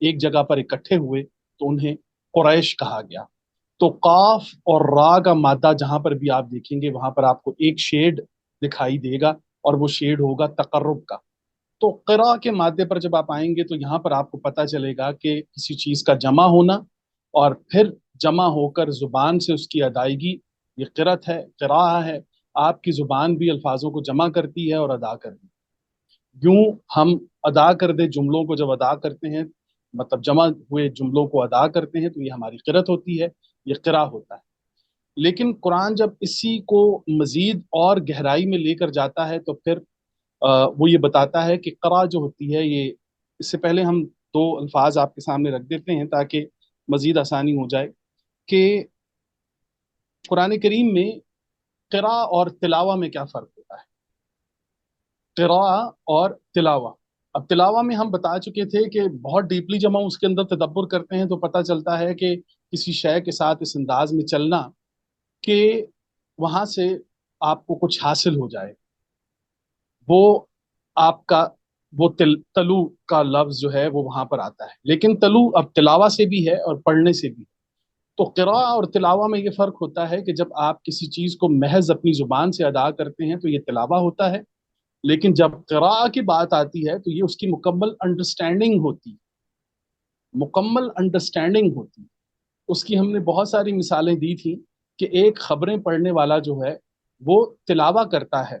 ایک جگہ پر اکٹھے ہوئے تو انہیں قریش کہا گیا. تو قاف اور را کا مادہ جہاں پر بھی آپ دیکھیں گے وہاں پر آپ کو ایک شیڈ دکھائی دے گا اور وہ شیڈ ہوگا تقرب کا. تو قرا کے مادے پر جب آپ آئیں گے تو یہاں پر آپ کو پتہ چلے گا کہ کسی چیز کا جمع ہونا اور پھر جمع ہو کر زبان سے اس کی ادائیگی، یہ قرت ہے، قراءہ ہے. آپ کی زبان بھی الفاظوں کو جمع کرتی ہے اور ادا کرتی ہے. یوں ہم ادا کردہ جملوں کو جب ادا کرتے ہیں، مطلب جمع ہوئے جملوں کو ادا کرتے ہیں، تو یہ ہماری قرت ہوتی ہے، یہ قرا ہوتا ہے. لیکن قرآن جب اسی کو مزید اور گہرائی میں لے کر جاتا ہے تو پھر وہ یہ بتاتا ہے کہ قرا جو ہوتی ہے، یہ اس سے پہلے ہم دو الفاظ آپ کے سامنے رکھ دیتے ہیں تاکہ مزید آسانی ہو جائے کہ قرآن کریم میں قرا اور تلاوہ میں کیا فرق ہوتا ہے. قرا اور تلاوہ، اب تلاوہ میں ہم بتا چکے تھے کہ بہت ڈیپلی جب ہم اس کے اندر تدبر کرتے ہیں تو پتہ چلتا ہے کہ کسی شے کے ساتھ اس انداز میں چلنا کہ وہاں سے آپ کو کچھ حاصل ہو جائے، وہ آپ کا وہ تلو کا لفظ جو ہے وہ وہاں پر آتا ہے. لیکن تلو اب تلاوہ سے بھی ہے اور پڑھنے سے بھی. تو قراء اور تلاوہ میں یہ فرق ہوتا ہے کہ جب آپ کسی چیز کو محض اپنی زبان سے ادا کرتے ہیں تو یہ تلاوہ ہوتا ہے، لیکن جب قراء کی بات آتی ہے تو یہ اس کی مکمل انڈرسٹینڈنگ ہوتی، مکمل انڈرسٹینڈنگ ہوتی. اس کی ہم نے بہت ساری مثالیں دی تھیں کہ ایک خبریں پڑھنے والا جو ہے وہ تلاوہ کرتا ہے،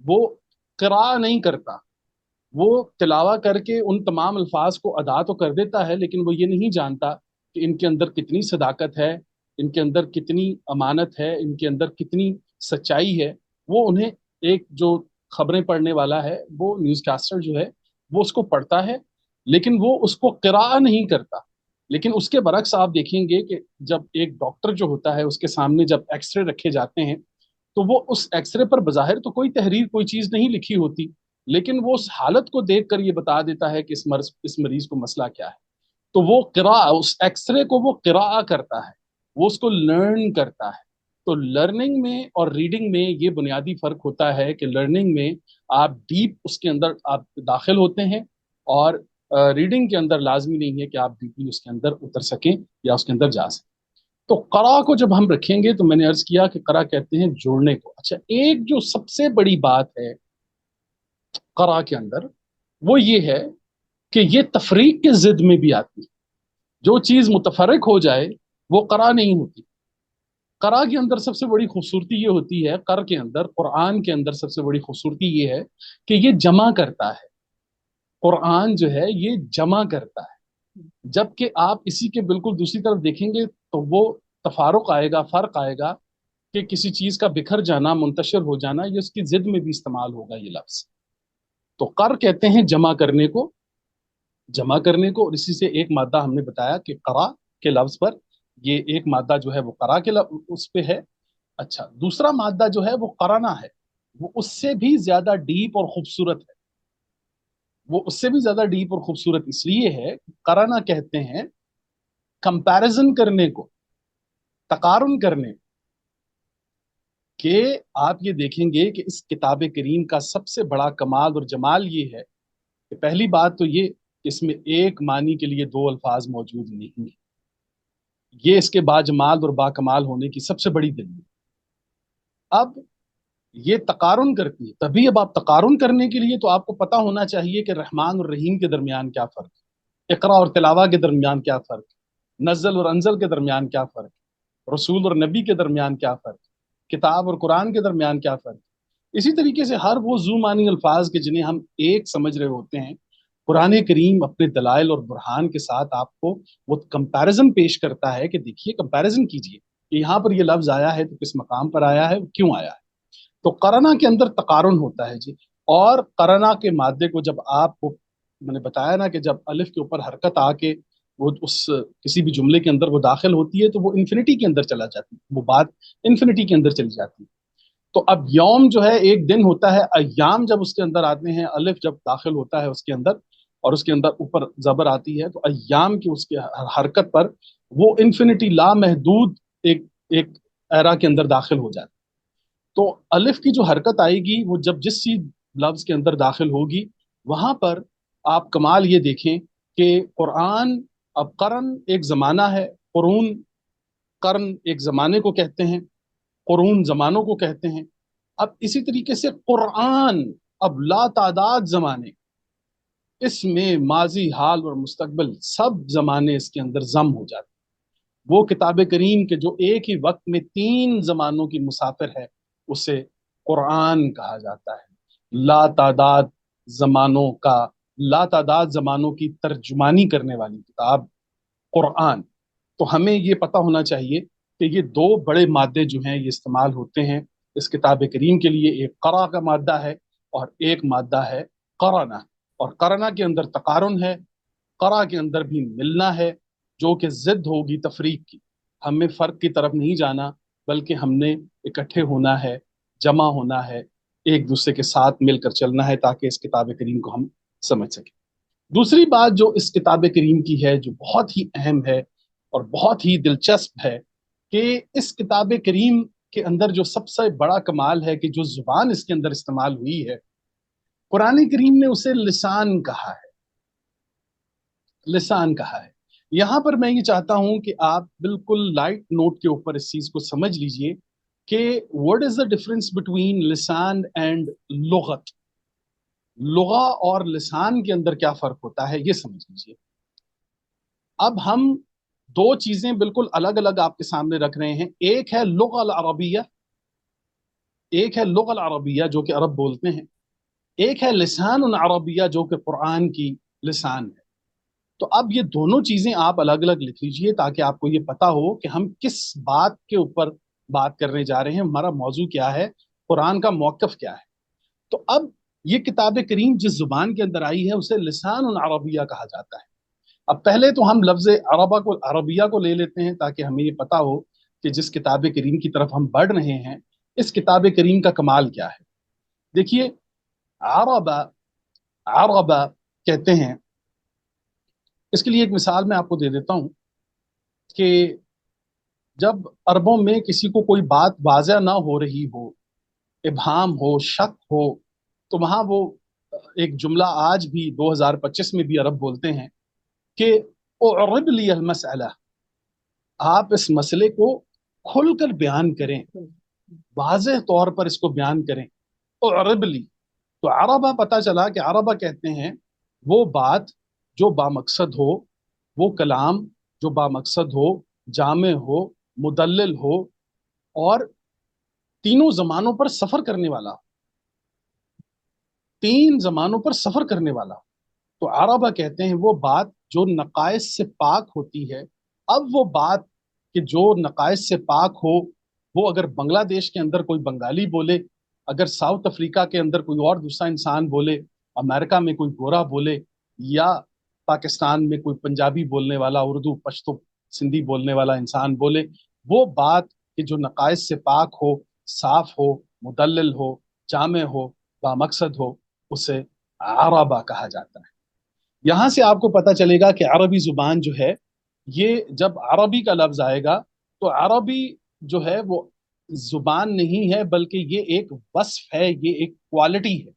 وہ قراء نہیں کرتا. وہ تلاوہ کر کے ان تمام الفاظ کو ادا تو کر دیتا ہے، لیکن وہ یہ نہیں جانتا کہ ان کے اندر کتنی صداقت ہے، ان کے اندر کتنی امانت ہے، ان کے اندر کتنی سچائی ہے. وہ انہیں ایک جو خبریں پڑھنے والا ہے، وہ نیوز کاسٹر جو ہے، وہ اس کو پڑھتا ہے لیکن وہ اس کو قراء نہیں کرتا. لیکن اس کے برعکس آپ دیکھیں گے کہ جب ایک ڈاکٹر جو ہوتا ہے اس کے سامنے جب ایکس رے رکھے جاتے ہیں تو وہ اس ایکس رے پر بظاہر تو کوئی تحریر، کوئی چیز نہیں لکھی ہوتی، لیکن وہ اس حالت کو دیکھ کر یہ بتا دیتا ہے کہ اس مریض کو مسئلہ کیا ہے. تو وہ قراء، اس ایکس رے کو وہ قراء کرتا ہے، وہ اس کو لرن کرتا ہے. تو لرننگ میں اور ریڈنگ میں یہ بنیادی فرق ہوتا ہے کہ لرننگ میں آپ ڈیپ اس کے اندر آپ داخل ہوتے ہیں، اور ریڈنگ کے اندر لازمی نہیں ہے کہ آپ ڈیپلی اس کے اندر اتر سکیں یا اس کے اندر جا سکیں. تو قرا کو جب ہم رکھیں گے تو میں نے عرض کیا کہ قرا کہتے ہیں جوڑنے کو. اچھا، ایک جو سب سے بڑی بات ہے قرا کے اندر وہ یہ ہے کہ یہ تفریق کے ضد میں بھی آتی ہے. جو چیز متفرق ہو جائے وہ قرا نہیں ہوتی. قرا کے اندر سب سے بڑی خوبصورتی یہ ہوتی ہے، قر کے اندر، قرآن کے اندر سب سے بڑی خوبصورتی یہ ہے کہ یہ جمع کرتا ہے. قرآن جو ہے یہ جمع کرتا ہے، جبکہ آپ اسی کے بالکل دوسری طرف دیکھیں گے تو وہ تفارق آئے گا، فرق آئے گا کہ کسی چیز کا بکھر جانا، منتشر ہو جانا، یہ اس کی ضد میں بھی استعمال ہوگا یہ لفظ. تو قر کہتے ہیں جمع کرنے کو، جمع کرنے کو. اور اسی سے ایک مادہ ہم نے بتایا کہ قرا کے لفظ پر یہ ایک مادہ جو ہے وہ قرا کے اس پہ ہے. اچھا، دوسرا مادہ جو ہے وہ قرنا ہے، وہ اس سے بھی زیادہ ڈیپ اور خوبصورت ہے. وہ اس سے بھی زیادہ ڈیپ اور خوبصورت اس لیے ہے، قرنا کہتے ہیں کمپیرزن کرنے کو، تقارن کرنے کو. کہ آپ یہ دیکھیں گے کہ اس کتاب کریم کا سب سے بڑا کمال اور جمال یہ ہے کہ پہلی بات تو یہ کہ اس میں ایک معنی کے لیے دو الفاظ موجود نہیں ہیں. یہ اس کے باجمال اور باکمال ہونے کی سب سے بڑی دلیل. اب یہ تقارن کرتی ہے، تبھی اب آپ تقارن کرنے کے لیے تو آپ کو پتا ہونا چاہیے کہ رحمان اور رحیم کے درمیان کیا فرق ہے، اقرا اور تلاوہ کے درمیان کیا فرق ہے، نزل اور انزل کے درمیان کیا فرق ہے، رسول اور نبی کے درمیان کیا فرق ہے، کتاب اور قرآن کے درمیان کیا فرق ہے. اسی طریقے سے ہر وہ ذو معنی الفاظ کے جنہیں ہم ایک سمجھ رہے ہوتے ہیں، قرآن کریم اپنے دلائل اور برہان کے ساتھ آپ کو وہ کمپیرزن پیش کرتا ہے کہ دیکھیے، کمپیرزن کیجئے کہ یہاں پر یہ لفظ آیا ہے تو کس مقام پر آیا ہے، کیوں آیا ہے. تو قرنا کے اندر تقارن ہوتا ہے جی. اور قرنا کے مادے کو جب آپ کو میں نے بتایا نا کہ جب الف کے اوپر حرکت آ کے وہ اس کسی بھی جملے کے اندر وہ داخل ہوتی ہے تو وہ انفینٹی کے اندر چلا جاتی ہے، وہ بات انفینٹی کے اندر چلی جاتی ہے. تو اب یوم جو ہے ایک دن ہوتا ہے، ایام جب اس کے اندر آتے ہیں، الف جب داخل ہوتا ہے اس کے اندر اور اس کے اندر اوپر زبر آتی ہے تو ایام کی اس کی حرکت پر وہ انفینٹی لامحدود ایک ایرا کے اندر داخل ہو جاتی ہے. تو الف کی جو حرکت آئے گی وہ جب جس چیز لفظ کے اندر داخل ہوگی وہاں پر آپ کمال یہ دیکھیں کہ قرآن، اب قرن ایک زمانہ ہے، قرون، قرن ایک زمانے کو کہتے ہیں، قرون زمانوں کو کہتے ہیں. اب اسی طریقے سے قرآن اب لا تعداد زمانے، اس میں ماضی، حال اور مستقبل سب زمانے اس کے اندر ضم ہو جاتے ہیں. وہ کتاب کریم کے جو ایک ہی وقت میں 3 زمانوں کی مسافر ہے، اسے قرآن کہا جاتا ہے. لا تعداد زمانوں کا، لا تعداد زمانوں کی ترجمانی کرنے والی کتاب قرآن. تو ہمیں یہ پتہ ہونا چاہیے کہ یہ 2 بڑے مادے جو ہیں یہ استعمال ہوتے ہیں اس کتاب کریم کے لیے. ایک قرا کا مادہ ہے اور ایک مادہ ہے قرنہ. اور قرنہ کے اندر تقارن ہے، قرا کے اندر بھی ملنا ہے، جو کہ ضد ہوگی تفریق کی. ہمیں فرق کی طرف نہیں جانا، بلکہ ہم نے اکٹھے ہونا ہے، جمع ہونا ہے، ایک دوسرے کے ساتھ مل کر چلنا ہے تاکہ اس کتاب کریم کو ہم سمجھ سکیں. دوسری بات جو اس کتاب کریم کی ہے، جو بہت ہی اہم ہے اور بہت ہی دلچسپ ہے، کہ اس کتاب کریم کے اندر جو سب سے بڑا کمال ہے کہ جو زبان اس کے اندر استعمال ہوئی ہے، قرآن کریم نے اسے لسان کہا ہے. لسان کہا ہے. یہاں پر میں یہ چاہتا ہوں کہ آپ بالکل لائٹ نوٹ کے اوپر اس چیز کو سمجھ لیجئے کہ what is the difference between لسان اینڈ لغت. لغہ اور لسان کے اندر کیا فرق ہوتا ہے یہ سمجھ لیجئے. اب ہم 2 چیزیں بالکل الگ الگ آپ کے سامنے رکھ رہے ہیں. ایک ہے لغہ العربیہ، ایک ہے لغہ العربیہ جو کہ عرب بولتے ہیں، ایک ہے لسان العربیہ جو کہ قرآن کی لسان ہے. تو اب یہ دونوں چیزیں آپ الگ الگ لکھ لیجئے تاکہ آپ کو یہ پتا ہو کہ ہم کس بات کے اوپر بات کرنے جا رہے ہیں، ہمارا موضوع کیا ہے، قرآن کا موقف کیا ہے. تو اب یہ کتاب کریم جس زبان کے اندر آئی ہے اسے لسان العربیہ کہا جاتا ہے. اب پہلے تو ہم لفظ عربیہ کو لے لیتے ہیں تاکہ ہمیں یہ پتا ہو کہ جس کتاب کریم کی طرف ہم بڑھ رہے ہیں اس کتاب کریم کا کمال کیا ہے. دیکھیے، عربہ کہتے ہیں، اس کے لیے ایک مثال میں آپ کو دے دیتا ہوں کہ جب عربوں میں کسی کو کوئی بات واضح نہ ہو رہی ہو، ابہام ہو، شک ہو، تو وہاں وہ ایک جملہ آج بھی 2025 میں بھی عرب بولتے ہیں کہ اعرب لی المسئلہ، آپ اس مسئلے کو کھل کر بیان کریں، واضح طور پر اس کو بیان کریں. اعرب لی، تو عربہ پتہ چلا کہ عربہ کہتے ہیں وہ بات جو بامقصد ہو، وہ کلام جو بامقصد ہو، جامع ہو، مدلل ہو، اور 3 زمانوں پر سفر کرنے والا، 3 زمانوں پر سفر کرنے والا. تو عربہ کہتے ہیں وہ بات جو نقائص سے پاک ہوتی ہے. اب وہ بات کہ جو نقائص سے پاک ہو، وہ اگر بنگلہ دیش کے اندر کوئی بنگالی بولے، اگر ساؤتھ افریقہ کے اندر کوئی اور دوسرا انسان بولے، امریکہ میں کوئی گورا بولے، یا پاکستان میں کوئی پنجابی بولنے والا، اردو، پشتو، سندھی بولنے والا انسان بولے، وہ بات کہ جو نقائص سے پاک ہو، صاف ہو، مدلل ہو، جامع ہو، بامقصد ہو، اسے عربہ کہا جاتا ہے. یہاں سے آپ کو پتہ چلے گا کہ عربی زبان جو ہے، یہ جب عربی کا لفظ آئے گا تو عربی جو ہے وہ زبان نہیں ہے بلکہ یہ ایک وصف ہے، یہ ایک کوالٹی ہے.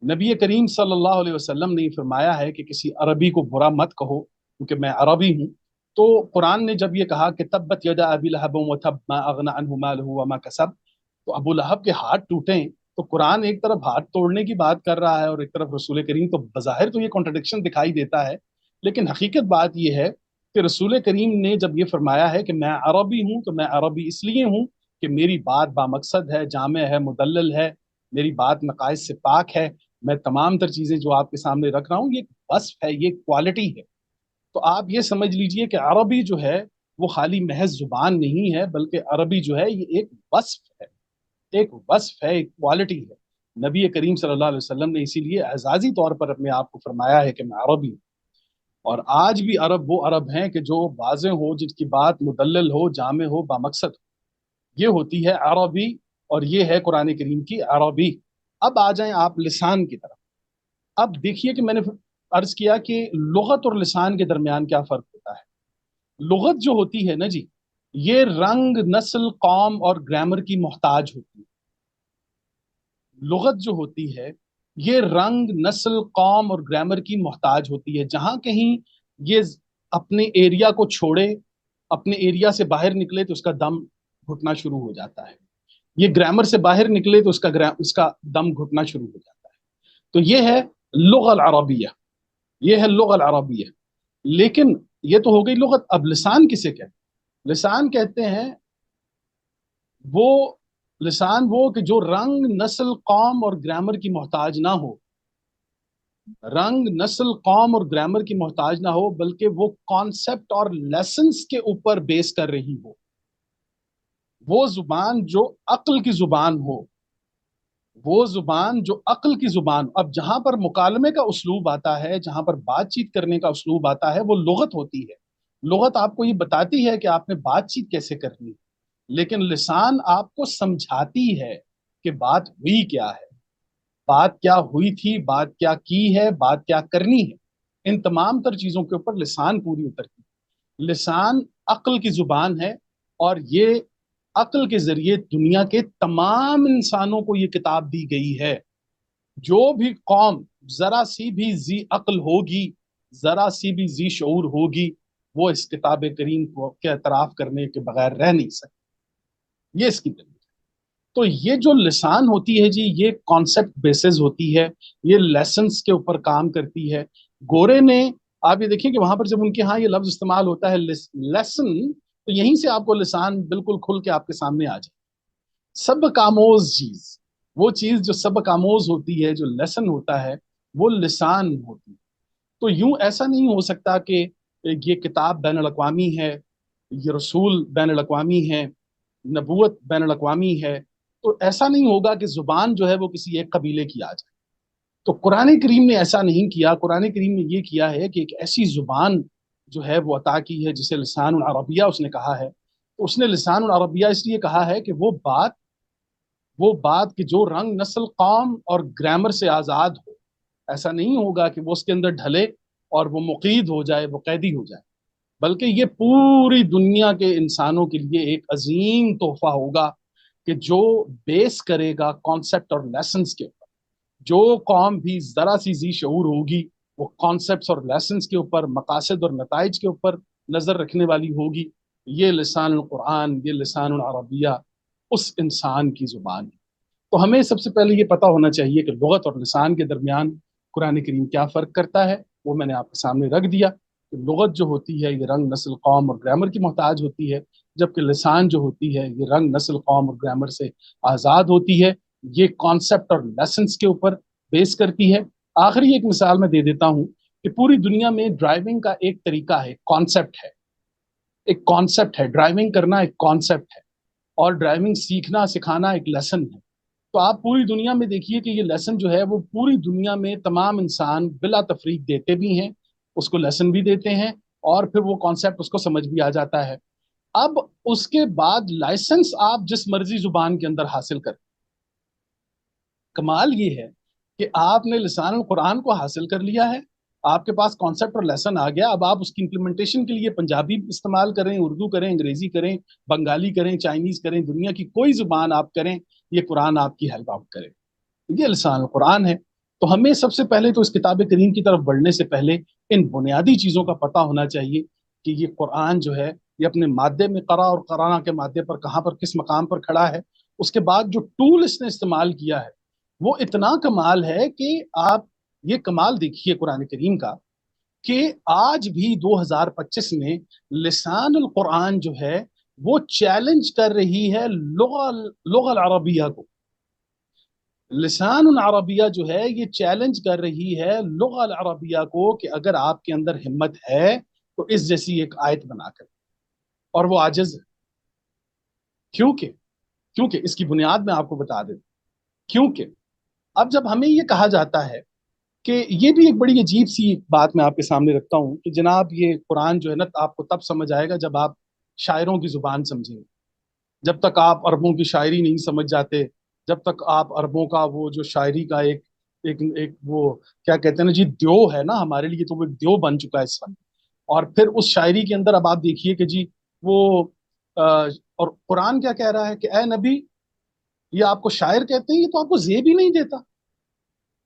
نبی کریم صلی اللہ علیہ وسلم نے یہ فرمایا ہے کہ کسی عربی کو برا مت کہو کیونکہ میں عربی ہوں. تو قرآن نے جب یہ کہا کہ تبت یدا ابی لہب وتب ما اغنى عنہ مالہ وما کسب، تو ابو لہب کے ہاتھ ٹوٹیں، تو قرآن ایک طرف ہاتھ توڑنے کی بات کر رہا ہے اور ایک طرف رسول کریم، تو بظاہر تو یہ کانٹرڈکشن دکھائی دیتا ہے، لیکن حقیقت بات یہ ہے کہ رسول کریم نے جب یہ فرمایا ہے کہ میں عربی ہوں، تو میں عربی اس لیے ہوں کہ میری بات بامقصد ہے، جامع ہے، مدلل ہے، میری بات نقائص سے پاک ہے. میں تمام تر چیزیں جو آپ کے سامنے رکھ رہا ہوں یہ وصف ہے، یہ کوالٹی ہے. تو آپ یہ سمجھ لیجئے کہ عربی جو ہے وہ خالی محض زبان نہیں ہے، بلکہ عربی جو ہے یہ ایک وصف ہے، ایک وصف ہے، ایک کوالٹی ہے. نبی کریم صلی اللہ علیہ وسلم نے اسی لیے اعزازی طور پر اپنے آپ کو فرمایا ہے کہ میں عربی ہوں. اور آج بھی عرب وہ عرب ہیں کہ جو واضح ہو، جن کی بات مدلل ہو، جامع ہو، بامقصد ہو، یہ ہوتی ہے عربی، اور یہ ہے قرآن کریم کی عربی. اب آ جائیں آپ لسان کی طرف. اب دیکھیے کہ میں نے عرض کیا کہ لغت اور لسان کے درمیان کیا فرق ہوتا ہے. لغت جو ہوتی ہے نا جی، یہ رنگ، نسل، قوم اور گرامر کی محتاج ہوتی ہے. لغت جو ہوتی ہے یہ رنگ، نسل، قوم اور گرامر کی محتاج ہوتی ہے. جہاں کہیں یہ اپنے ایریا کو چھوڑے، اپنے ایریا سے باہر نکلے تو اس کا دم گھٹنا شروع ہو جاتا ہے. یہ گرامر سے باہر نکلے تو اس کا دم گھٹنا شروع ہو جاتا ہے. تو یہ ہے لغہ العربیہ، یہ ہے لغہ العربیہ. لیکن یہ تو ہو گئی لغت. اب لسان کسے کہتے ہیں؟ لسان کہتے ہیں وہ لسان وہ کہ جو رنگ، نسل، قوم اور گرامر کی محتاج نہ ہو. رنگ، نسل، قوم اور گرامر کی محتاج نہ ہو، بلکہ وہ کانسیپٹ اور لیسنز کے اوپر بیس کر رہی ہو. وہ زبان جو عقل کی زبان ہو، وہ زبان جو عقل کی زبان. اب جہاں پر مکالمے کا اسلوب آتا ہے، جہاں پر بات چیت کرنے کا اسلوب آتا ہے، وہ لغت ہوتی ہے. لغت آپ کو یہ بتاتی ہے کہ آپ نے بات چیت کیسے کرنی. لیکن لسان آپ کو سمجھاتی ہے کہ بات ہوئی کیا ہے، بات کیا ہوئی تھی، بات کیا کی ہے، بات کیا کرنی ہے. ان تمام تر چیزوں کے اوپر لسان پوری اترتی ہے. لسان عقل کی زبان ہے، اور یہ عقل کے ذریعے دنیا کے تمام انسانوں کو یہ کتاب دی گئی ہے. جو بھی قوم ذرا سی بھی ذی عقل ہوگی، ذرا سی بھی ذی شعور ہوگی، وہ اس کتاب کریم کو کے اعتراف کرنے کے بغیر رہ نہیں سکتی. یہ اس کی دلیل. تو یہ جو لسان ہوتی ہے جی، یہ کانسیپٹ بیسز ہوتی ہے، یہ لیسنس کے اوپر کام کرتی ہے. گورے نے، آپ یہ دیکھیں کہ وہاں پر جب ان کے ہاں یہ لفظ استعمال ہوتا ہے لیسن، تو یہیں سے آپ کو لسان بالکل کھل کے آپ کے سامنے آ جائے. سبق آموز چیز، وہ چیز جو سبق آموز ہوتی ہے، جو لیسن ہوتا ہے، وہ لسان ہوتی ہے. تو یوں ایسا نہیں ہو سکتا کہ یہ کتاب بین الاقوامی ہے، یہ رسول بین الاقوامی ہے، نبوت بین الاقوامی ہے، تو ایسا نہیں ہوگا کہ زبان جو ہے وہ کسی ایک قبیلے کی آ جائے. تو قرآن کریم نے ایسا نہیں کیا. قرآن کریم نے یہ کیا ہے کہ ایک ایسی زبان جو ہے وہ عطا کی ہے جسے لسان العربیہ اس نے کہا ہے. تو اس نے لسان العربیہ اس لیے کہا ہے کہ وہ بات کہ جو رنگ، نسل، قوم اور گرامر سے آزاد ہو. ایسا نہیں ہوگا کہ وہ اس کے اندر ڈھلے اور وہ مقید ہو جائے، وہ قیدی ہو جائے، بلکہ یہ پوری دنیا کے انسانوں کے لیے ایک عظیم تحفہ ہوگا کہ جو بیس کرے گا کانسیپٹ اور لیسنز کے اوپر. جو قوم بھی ذرا سی ذی شعور ہوگی، وہ کانسیپٹس اور لیسنز کے اوپر، مقاصد اور نتائج کے اوپر نظر رکھنے والی ہوگی. یہ لسان القرآن، یہ لسان العربیہ اس انسان کی زبان ہے. تو ہمیں سب سے پہلے یہ پتا ہونا چاہیے کہ لغت اور لسان کے درمیان قرآن کریم کیا فرق کرتا ہے. وہ میں نے آپ کے سامنے رکھ دیا کہ لغت جو ہوتی ہے یہ رنگ، نسل، قوم اور گرامر کی محتاج ہوتی ہے، جبکہ لسان جو ہوتی ہے یہ رنگ، نسل، قوم اور گرامر سے آزاد ہوتی ہے. یہ کانسیپٹ اور لیسنس کے اوپر بیس کرتی ہے. آخری ایک مثال میں دے دیتا ہوں کہ پوری دنیا میں ڈرائیونگ کا ایک طریقہ ہے، کانسیپٹ ہے. ایک کانسیپٹ ہے، ڈرائیونگ کرنا ایک کانسیپٹ ہے، اور ڈرائیونگ سیکھنا، سکھانا ایک لیسن ہے. تو آپ پوری دنیا میں دیکھیے کہ یہ لیسن جو ہے وہ پوری دنیا میں تمام انسان بلا تفریق دیتے بھی ہیں، اس کو لیسن بھی دیتے ہیں، اور پھر وہ کانسیپٹ اس کو سمجھ بھی آ جاتا ہے. اب اس کے بعد لائسنس آپ جس مرضی زبان کے اندر حاصل کریں. کمال یہ ہے کہ آپ نے لسان القرآن کو حاصل کر لیا ہے، آپ کے پاس کانسیپٹ اور لیسن آ گیا. اب آپ اس کی امپلیمنٹیشن کے لیے پنجابی استعمال کریں، اردو کریں، انگریزی کریں، بنگالی کریں، چائنیز کریں، دنیا کی کوئی زبان آپ کریں، یہ قرآن آپ کی ہیلپ آؤٹ کرے. یہ لسان القرآن ہے. تو ہمیں سب سے پہلے تو اس کتاب کریم کی طرف بڑھنے سے پہلے ان بنیادی چیزوں کا پتہ ہونا چاہیے کہ یہ قرآن جو ہے یہ اپنے مادے میں، قرأ اور قرآن کے مادے پر کہاں پر، کس مقام پر کھڑا ہے. اس کے بعد جو ٹول اس نے استعمال کیا ہے وہ اتنا کمال ہے کہ آپ یہ کمال دیکھیے قرآن کریم کا، کہ آج بھی 2025 میں لسان القرآن جو ہے وہ چیلنج کر رہی ہے لغہ العربیہ کو. لسان العربیہ جو ہے یہ چیلنج کر رہی ہے لغہ العربیہ کو کہ اگر آپ کے اندر ہمت ہے تو اس جیسی ایک آیت بنا کر. اور وہ عاجز ہے. کیونکہ اس کی بنیاد میں آپ کو بتا دیں. کیونکہ اب جب ہمیں یہ کہا جاتا ہے کہ یہ بھی ایک بڑی عجیب سی بات میں آپ کے سامنے رکھتا ہوں کہ جناب یہ قرآن جو ہے نا آپ کو تب سمجھ آئے گا جب آپ شاعروں کی زبان سمجھیں گے. جب تک آپ عربوں کی شاعری نہیں سمجھ جاتے، جب تک آپ عربوں کا وہ جو شاعری کا ایک وہ کیا کہتے ہیں نا جی، دیو ہے نا ہمارے لیے، تو وہ ایک دیو بن چکا ہے اس وقت. اور پھر اس شاعری کے اندر اب آپ دیکھیے کہ جی وہ اور قرآن کیا کہہ رہا ہے کہ اے نبی، یہ آپ کو شاعر کہتے ہیں، یہ تو آپ کو زیب ہی نہیں دیتا.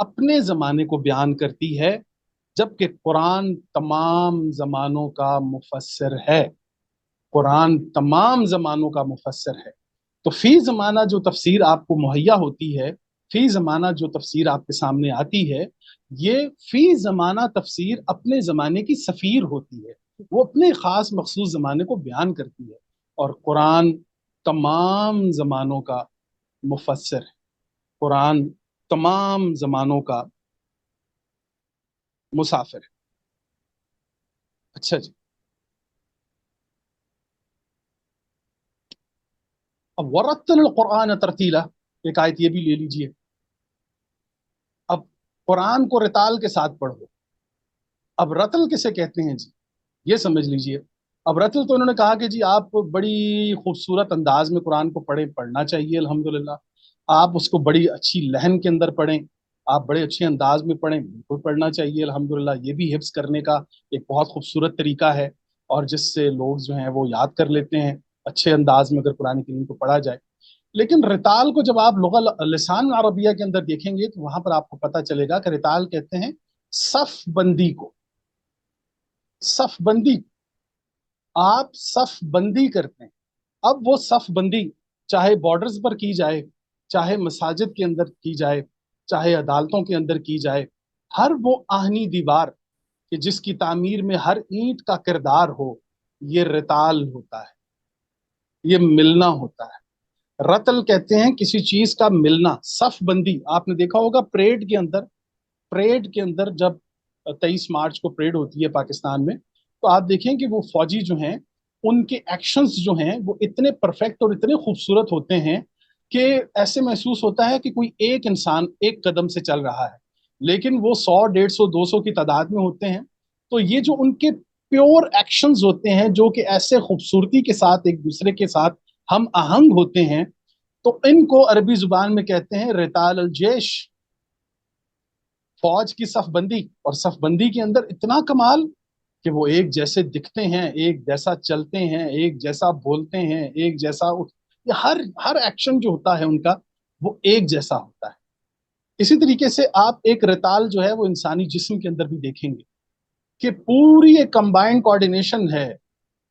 اپنے زمانے کو بیان کرتی ہے، جبکہ قرآن تمام زمانوں کا مفسر ہے۔ قرآن تمام زمانوں کا مفسر ہے۔ تو فی زمانہ جو تفسیر آپ کو مہیا ہوتی ہے، فی زمانہ جو تفسیر آپ کے سامنے آتی ہے، یہ فی زمانہ تفسیر اپنے زمانے کی سفیر ہوتی ہے، وہ اپنے خاص مخصوص زمانے کو بیان کرتی ہے، اور قرآن تمام زمانوں کا مفسر ہے، قرآن تمام زمانوں کا مسافر ہے۔ اچھا جی، اب ورتل القرآن ترتیلا، ایک آیت یہ بھی لے لیجئے۔ اب قرآن کو رتال کے ساتھ پڑھو۔ اب رتل کسے کہتے ہیں جی، یہ سمجھ لیجئے۔ اب رتل تو انہوں نے کہا کہ جی آپ بڑی خوبصورت انداز میں قرآن کو پڑھنا چاہیے، الحمدللہ آپ اس کو بڑی اچھی لہن کے اندر پڑھیں، آپ بڑے اچھے انداز میں پڑھیں، بالکل پڑھنا چاہیے الحمدللہ، یہ بھی حفظ کرنے کا ایک بہت خوبصورت طریقہ ہے، اور جس سے لوگ جو ہیں وہ یاد کر لیتے ہیں اچھے انداز میں اگر قرآن کریم کو پڑھا جائے۔ لیکن رتال کو جب آپ لسان عربیہ کے اندر دیکھیں گے تو وہاں پر آپ کو پتہ چلے گا کہ رتال کہتے ہیں صف بندی کو، صف بندی، آپ صف بندی کرتے ہیں۔ اب وہ صف بندی چاہے بارڈرز پر کی جائے، چاہے مساجد کے اندر کی جائے، چاہے عدالتوں کے اندر کی جائے، ہر وہ آہنی دیوار کہ جس کی تعمیر میں ہر اینٹ کا کردار ہو، یہ رتال ہوتا ہے، یہ ملنا ہوتا ہے۔ رتل کہتے ہیں کسی چیز کا ملنا، صف بندی۔ آپ نے دیکھا ہوگا پریڈ کے اندر، پریڈ کے اندر جب 23 مارچ کو پریڈ ہوتی ہے پاکستان میں، تو آپ دیکھیں کہ وہ فوجی جو ہیں ان کے ایکشنز جو ہیں وہ اتنے پرفیکٹ اور اتنے خوبصورت ہوتے ہیں کہ ایسے محسوس ہوتا ہے کہ کوئی ایک انسان ایک قدم سے چل رہا ہے، لیکن وہ 100 150 200 کی تعداد میں ہوتے ہیں۔ تو یہ جو ان کے پیور ایکشنز ہوتے ہیں جو کہ ایسے خوبصورتی کے ساتھ ایک دوسرے کے ساتھ ہم آہنگ ہوتے ہیں، تو ان کو عربی زبان میں کہتے ہیں رتال الجیش، فوج کی صف بندی۔ اور صف بندی کے اندر اتنا کمال کہ وہ ایک جیسے دکھتے ہیں، ایک جیسا چلتے ہیں، ایک جیسا بولتے ہیں، ایک جیسا یہ ہر ایکشن جو ہوتا ہے ان کا وہ ایک جیسا ہوتا ہے۔ اسی طریقے سے آپ ایک رتال جو ہے وہ انسانی جسم کے اندر بھی دیکھیں گے کہ پوری ایک کمبائنڈ کوآرڈینیشن ہے،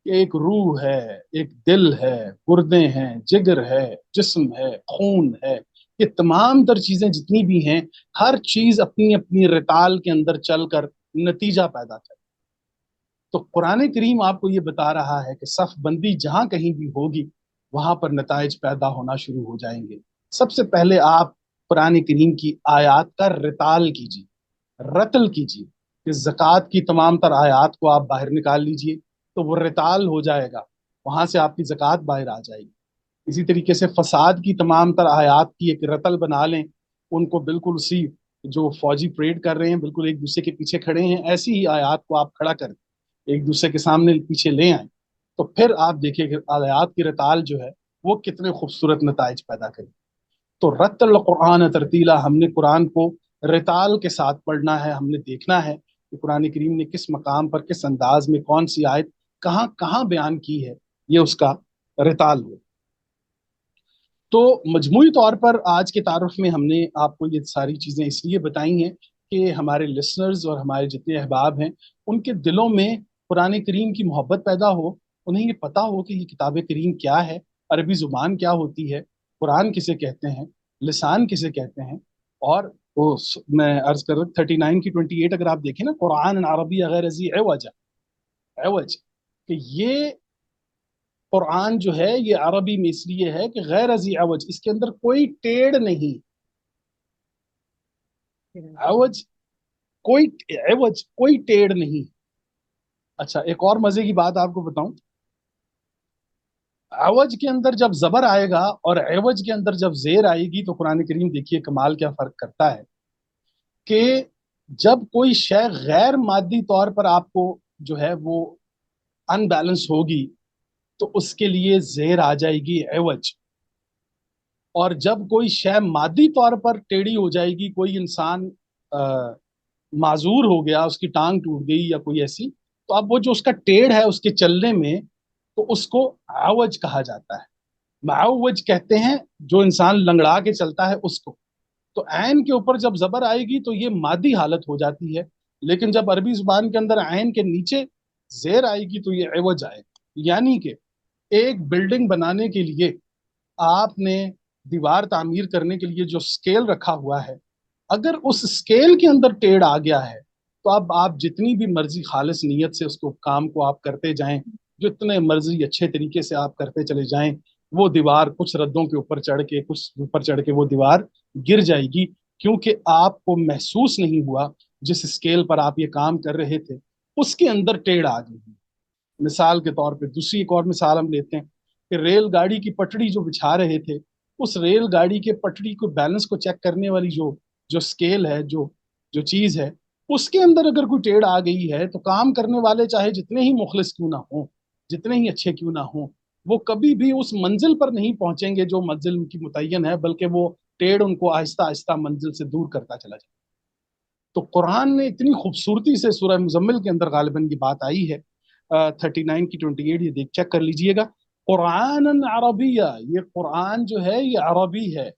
کہ ایک روح ہے، ایک دل ہے، گردے ہیں، جگر ہے، جسم ہے، خون ہے، یہ تمام تر چیزیں جتنی بھی ہیں، ہر چیز اپنی اپنی رتال کے اندر چل کر نتیجہ پیدا کرے۔ تو قرآن کریم آپ کو یہ بتا رہا ہے کہ صف بندی جہاں کہیں بھی ہوگی وہاں پر نتائج پیدا ہونا شروع ہو جائیں گے۔ سب سے پہلے آپ قرآن کریم کی آیات کا رتال کیجیے، رتل کیجیے، کہ زکوٰۃ کی تمام تر آیات کو آپ باہر نکال لیجیے تو وہ رتال ہو جائے گا، وہاں سے آپ کی زکوٰۃ باہر آ جائے گی۔ اسی طریقے سے فساد کی تمام تر آیات کی ایک رتل بنا لیں، ان کو بالکل اسی جو فوجی پریڈ کر رہے ہیں بالکل ایک دوسرے کے پیچھے کھڑے ہیں، ایسی ہی آیات کو آپ کھڑا کر دیں، ایک دوسرے کے سامنے پیچھے لے آئیں، تو پھر آپ دیکھیں کہ آیات کی رتال جو ہے وہ کتنے خوبصورت نتائج پیدا کرے۔ تو رتل القرآن ترتیلا، ہم نے قرآن کو رتال کے ساتھ پڑھنا ہے، ہم نے دیکھنا ہے کہ قرآن کریم نے کس مقام پر، کس انداز میں، کون سی آیت کہاں کہاں بیان کی ہے، یہ اس کا رتال ہو۔ تو مجموعی طور پر آج کے تعارف میں ہم نے آپ کو یہ ساری چیزیں اس لیے بتائی ہیں کہ ہمارے لسنرز اور ہمارے جتنے احباب ہیں ان کے دلوں میں قرآن کریم کی محبت پیدا ہو، انہیں یہ پتا ہو کہ یہ کتاب کریم کیا ہے، عربی زبان کیا ہوتی ہے، قرآن کسے کہتے ہیں، لسان کسے کہتے ہیں۔ اور میں عرض کر رہا 39 کی 28 اگر آپ دیکھیں نا، قرآن عربی غیر ذی عوج، عوج کہ یہ قرآن جو ہے یہ عربی میں اس لیے ہے کہ غیر ذی عوج، اس کے اندر کوئی ٹیڑھ نہیں، عوج کوئی، عوج کوئی ٹیڑھ نہیں۔ اچھا ایک اور مزے کی بات آپ کو بتاؤں، عوج کے اندر جب زبر آئے گا اور عوج کے اندر جب زیر آئے گی تو قرآن کریم دیکھیے کمال کیا فرق کرتا ہے کہ جب کوئی شے غیر مادی طور پر آپ کو جو ہے وہ ان بیلنس ہوگی تو اس کے لیے زیر آ جائے گی عوج، اور جب کوئی شے مادی طور پر ٹیڑھی ہو جائے گی، کوئی انسان معذور ہو گیا، اس کی ٹانگ ٹوٹ گئی یا کوئی ایسی، تو اب وہ جو اس کا ٹیڑھ ہے اس کے چلنے میں، تو اس کو عوج کہا جاتا ہے۔ معوج کہتے ہیں جو انسان لنگڑا کے چلتا ہے اس کو، تو عین کے اوپر جب زبر آئے گی تو یہ مادی حالت ہو جاتی ہے، لیکن جب عربی زبان کے اندر عین کے نیچے زیر آئے گی تو یہ عوج آئے گا۔ یعنی کہ ایک بلڈنگ بنانے کے لیے آپ نے دیوار تعمیر کرنے کے لیے جو سکیل رکھا ہوا ہے، اگر اس سکیل کے اندر ٹیڑھ آ گیا ہے تو اب آپ جتنی بھی مرضی خالص نیت سے اس کو کام کو آپ کرتے جائیں، جتنے مرضی اچھے طریقے سے آپ کرتے چلے جائیں، وہ دیوار کچھ ردوں کے اوپر چڑھ کے وہ دیوار گر جائے گی، کیونکہ آپ کو محسوس نہیں ہوا جس اسکیل پر آپ یہ کام کر رہے تھے اس کے اندر ٹیڑھ آ گئی۔ مثال کے طور پہ دوسری ایک اور مثال ہم لیتے ہیں کہ ریل گاڑی کی پٹڑی جو بچھا رہے تھے، اس ریل گاڑی کے پٹڑی کو بیلنس کو چیک کرنے والی جو اسکیل ہے، جو چیز ہے، اس کے اندر اگر کوئی ٹیڑھ آ گئی ہے تو کام کرنے والے چاہے جتنے ہی مخلص کیوں نہ ہوں، جتنے ہی اچھے کیوں نہ ہوں، وہ کبھی بھی اس منزل پر نہیں پہنچیں گے جو منزل ان کی متعین ہے، بلکہ وہ ٹیڑھ ان کو آہستہ آہستہ منزل سے دور کرتا چلا جائے۔ تو قرآن نے اتنی خوبصورتی سے سورہ مزمل کے اندر غالباً یہ بات آئی ہے، 39 کی 28، یہ دیکھ چیک کر لیجئے گا، قرآن عربیہ، یہ قرآن جو ہے یہ عربی ہے،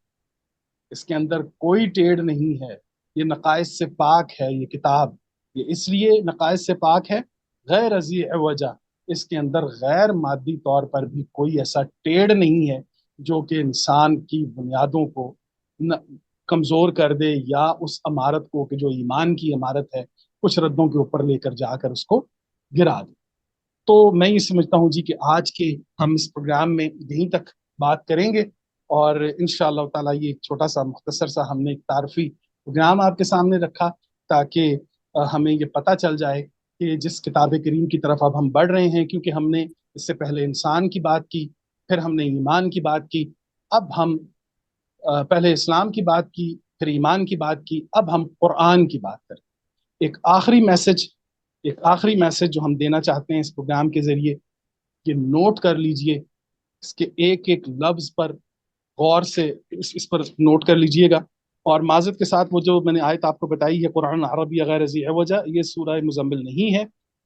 اس کے اندر کوئی ٹیڑھ نہیں ہے، یہ نقائص سے پاک ہے، یہ کتاب یہ اس لیے نقائص سے پاک ہے، غیر ذی عوجہ، اس کے اندر غیر مادی طور پر بھی کوئی ایسا ٹیڑھ نہیں ہے جو کہ انسان کی بنیادوں کو کمزور کر دے، یا اس عمارت کو کہ جو ایمان کی عمارت ہے کچھ ردوں کے اوپر لے کر جا کر اس کو گرا دے۔ تو میں یہ سمجھتا ہوں جی کہ آج کے ہم اس پروگرام میں یہیں تک بات کریں گے، اور انشاءاللہ تعالیٰ یہ ایک چھوٹا سا مختصر سا ہم نے ایک تعارفی پروگرام آپ کے سامنے رکھا تاکہ ہمیں یہ پتہ چل جائے کہ جس کتاب کریم کی طرف اب ہم بڑھ رہے ہیں، کیونکہ ہم نے اس سے پہلے انسان کی بات کی، پھر ہم نے ایمان کی بات کی، اب ہم پہلے اسلام کی بات کی، پھر ایمان کی بات کی، اب ہم قرآن کی بات کریں۔ ایک آخری میسج جو ہم دینا چاہتے ہیں اس پروگرام کے ذریعے، کہ نوٹ کر لیجئے، اس کے ایک ایک لفظ پر غور سے اس پر نوٹ کر لیجئے گا، اور معذرت کے ساتھ وہ جو میں نے آیت آپ کو بتائی ہے قرآن عربی غیر ذی عوجہ، یہ سورہ مزمل نہیں ہے،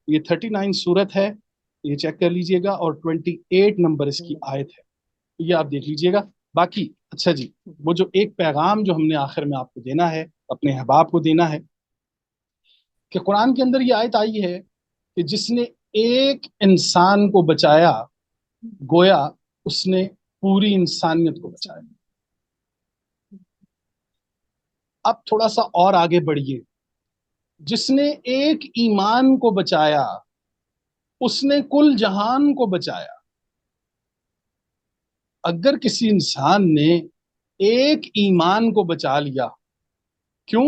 یہ 39 سورت ہے، یہ چیک کر لیجئے گا، اور 28 نمبر اس کی آیت ہے، یہ آپ دیکھ لیجئے گا۔ باقی اچھا جی، وہ جو ایک پیغام جو ہم نے آخر میں آپ کو دینا ہے، اپنے احباب کو دینا ہے، کہ قرآن کے اندر یہ آیت آئی ہے کہ جس نے ایک انسان کو بچایا گویا اس نے پوری انسانیت کو بچایا۔ اب تھوڑا سا اور آگے بڑھیے، جس نے ایک ایمان کو بچایا اس نے کل جہان کو بچایا۔ اگر کسی انسان نے ایک ایمان کو بچا لیا، کیوں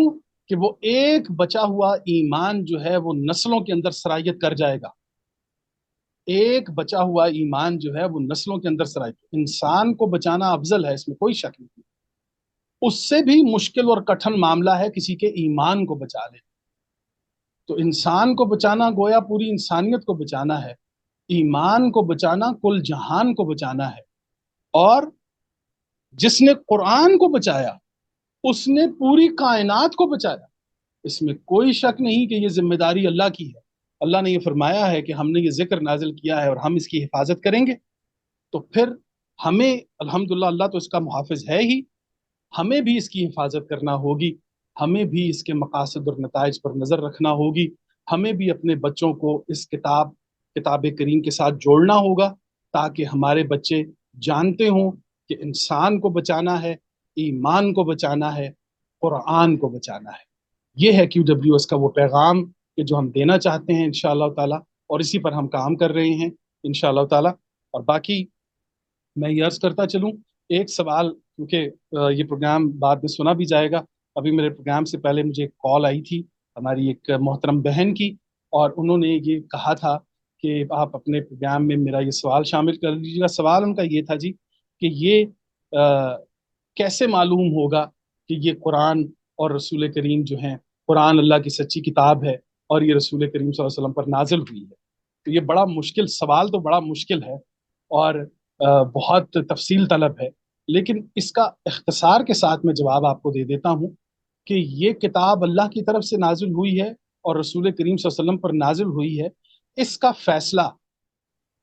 کہ وہ ایک بچا ہوا ایمان جو ہے وہ نسلوں کے اندر سرایت کر جائے گا، ایک بچا ہوا ایمان جو ہے وہ نسلوں کے اندر سرایت، انسان کو بچانا افضل ہے، اس میں کوئی شک نہیں، اس سے بھی مشکل اور کٹھن معاملہ ہے کسی کے ایمان کو بچا لے۔ تو انسان کو بچانا گویا پوری انسانیت کو بچانا ہے، ایمان کو بچانا کل جہان کو بچانا ہے، اور جس نے قرآن کو بچایا اس نے پوری کائنات کو بچایا۔ اس میں کوئی شک نہیں کہ یہ ذمہ داری اللہ کی ہے، اللہ نے یہ فرمایا ہے کہ ہم نے یہ ذکر نازل کیا ہے اور ہم اس کی حفاظت کریں گے، تو پھر ہمیں الحمدللہ اللہ تو اس کا محافظ ہے ہی، ہمیں بھی اس کی حفاظت کرنا ہوگی، ہمیں بھی اس کے مقاصد اور نتائج پر نظر رکھنا ہوگی، ہمیں بھی اپنے بچوں کو اس کتاب کریم کے ساتھ جوڑنا ہوگا تاکہ ہمارے بچے جانتے ہوں کہ انسان کو بچانا ہے، ایمان کو بچانا ہے، قرآن کو بچانا ہے۔ یہ ہے QWS کا وہ پیغام کہ جو ہم دینا چاہتے ہیں انشاءاللہ تعالیٰ، اور اسی پر ہم کام کر رہے ہیں انشاءاللہ تعالیٰ۔ اور باقی میں یہ عرض کرتا چلوں، ایک سوال، کیونکہ یہ پروگرام بعد میں سنا بھی جائے گا، ابھی میرے پروگرام سے پہلے مجھے ایک کال آئی تھی ہماری ایک محترم بہن کی، اور انہوں نے یہ کہا تھا کہ آپ اپنے پروگرام میں میرا یہ سوال شامل کر لیجیے گا۔ سوال ان کا یہ تھا جی کہ یہ کیسے معلوم ہوگا کہ یہ قرآن اور رسول کریم جو ہیں، قرآن اللہ کی سچی کتاب ہے اور یہ رسول کریم صلی اللہ علیہ وسلم پر نازل ہوئی ہے؟ تو یہ بڑا مشکل سوال، تو بڑا مشکل ہے اور بہت تفصیل طلب ہے، لیکن اس کا اختصار کے ساتھ میں جواب آپ کو دے دیتا ہوں کہ یہ کتاب اللہ کی طرف سے نازل ہوئی ہے اور رسول کریم صلی اللہ علیہ وسلم پر نازل ہوئی ہے، اس کا فیصلہ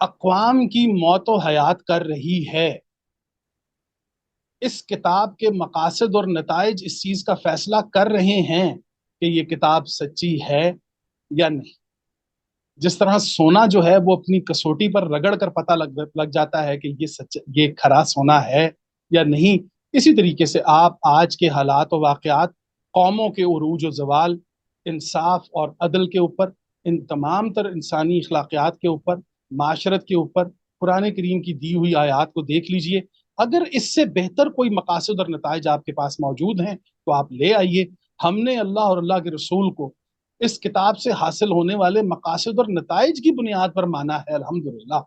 اقوام کی موت و حیات کر رہی ہے۔ اس کتاب کے مقاصد اور نتائج اس چیز کا فیصلہ کر رہے ہیں کہ یہ کتاب سچی ہے یا نہیں. جس طرح سونا جو ہے وہ اپنی کسوٹی پر رگڑ کر پتہ لگ جاتا ہے کہ یہ کھرا سونا ہے یا نہیں، اسی طریقے سے آپ آج کے حالات و واقعات، قوموں کے عروج و زوال، انصاف اور عدل کے اوپر، ان تمام تر انسانی اخلاقیات کے اوپر، معاشرت کے اوپر قرآن کریم کی دی ہوئی آیات کو دیکھ لیجئے. اگر اس سے بہتر کوئی مقاصد اور نتائج آپ کے پاس موجود ہیں تو آپ لے آئیے. ہم نے اللہ اور اللہ کے رسول کو اس کتاب سے حاصل ہونے والے مقاصد اور نتائج کی بنیاد پر مانا ہے، الحمدللہ.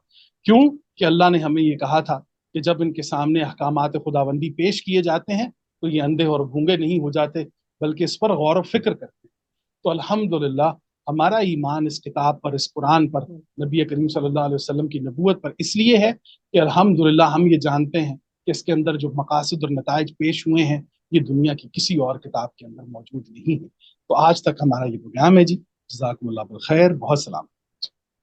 کیوں کہ اللہ نے ہمیں یہ کہا تھا کہ جب ان کے سامنے احکامات خداوندی پیش کیے جاتے ہیں تو یہ اندھے اور گونگے نہیں ہو جاتے بلکہ اس پر غور و فکر کرتے ہیں. تو الحمدللہ ہمارا ایمان اس کتاب پر، اس قرآن پر، نبی کریم صلی اللہ علیہ وسلم کی نبوت پر اس لیے ہے کہ الحمدللہ ہم یہ جانتے ہیں کہ اس کے اندر جو مقاصد اور نتائج پیش ہوئے ہیں یہ دنیا کی کسی اور کتاب کے اندر موجود نہیں ہے. تو آج تک ہمارا یہ پروگرام ہے جی. جزاکم اللہ بالخیر. بہت سلام.